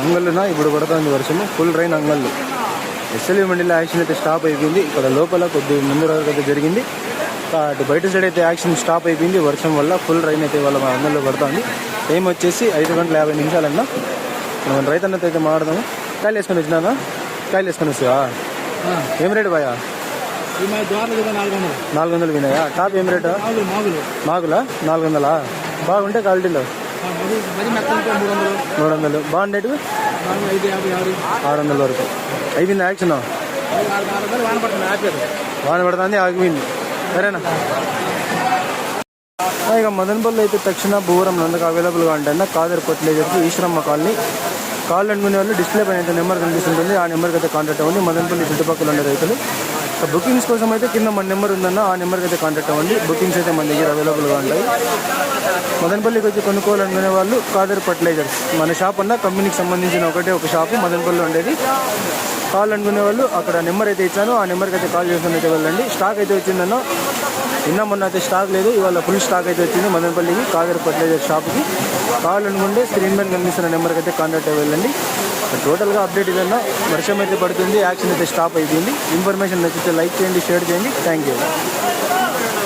అంగళ్ళున ఇప్పుడు పడుతుంది వర్షము, ఫుల్ రైన్ అంగళ్ళు. ఎస్ఎల్వి మండలిలో యాక్షన్ అయితే స్టాప్ అయిపోయింది. ఇక్కడ లోపల కొద్దిగా ముందు రోజు అయితే జరిగింది. అటు బయట సైడ్ అయితే యాక్షన్ స్టాప్ అయిపోయింది వర్షం వల్ల. ఫుల్ రైన్ అయితే వాళ్ళ అంగల్లో పడుతుంది. టైం వచ్చేసి 5:50 మనం రైతన్నతో అయితే మాట్లాడదాము. కాయలు వేసుకొని వచ్చినా? కాయలు వేసుకొని వస్తావా? ఏం రేటు బాయా? 400 వినాయా? టాప్ ఏం రేటు? మాగులా 400. బాగుంటే క్వాలిటీలో 300. బాగుండేటివి 600 వరకు. అయిపోయింది యాక్షన్? వాన పడుతుంది, ఆగిపోయింది. సరేనా? ఇక మదనపల్లి అయితే తక్షణ భూవరం నందుకు అవైలబుల్గా ఉంటాయన్న. Khader fertilizers, Eshwaramma colony. Call అనుకునే వాళ్ళు డిస్ప్లే పైన అయితే నెంబర్ కనిపిస్తుంటుంది, ఆ నెంబర్కి అయితే కాంటాక్ట్ అవ్వండి. మదనపల్లి చుట్టుపక్కల ఉండే రైతులు బుకింగ్స్ కోసం అయితే కింద మన నెంబర్ ఉందన్న, ఆ నెంబర్కి అయితే కాంటాక్ట్ అవ్వండి. బుకింగ్స్ అయితే మన దగ్గర అవైలబుల్గా ఉంటాయి. మదనపల్లికి వచ్చి కొనుక్కోవాలనుకునే వాళ్ళు కాదర్ ఫర్టిలైజర్స్ మన షాప్ అన్న, కంపెనీకి సంబంధించిన ఒక షాపు మదనపల్లిలో ఉండేది. కాల్ అనుకునే వాళ్ళు అక్కడ నెంబర్ అయితే ఇచ్చాను, ఆ నెంబర్కి అయితే కాల్ చేసుకుని అయితే వెళ్ళండి. స్టాక్ అయితే వచ్చిందన్న, నిన్న మొన్న అయితే స్టాక్ లేదు, ఇవాళ ఫుల్ స్టాక్ అయితే వచ్చింది మదనపల్లికి కాదర్ ఫర్టిలైజర్ షాప్కి. కాల్ అనుకుంటే స్క్రీన్ మీద కనిపిస్తున్న నెంబర్కి అయితే కాంటాక్ట్ అయ్యి వెళ్ళండి. టోటల్గా అప్డేట్ ఇదన్నా. వర్షం అయితే పడుతుంది, యాక్షన్ అయితే స్టాప్ అయిపోయింది. ఇన్ఫర్మేషన్ నచ్చితే లైక్ చేయండి, షేర్ చేయండి. Thank you.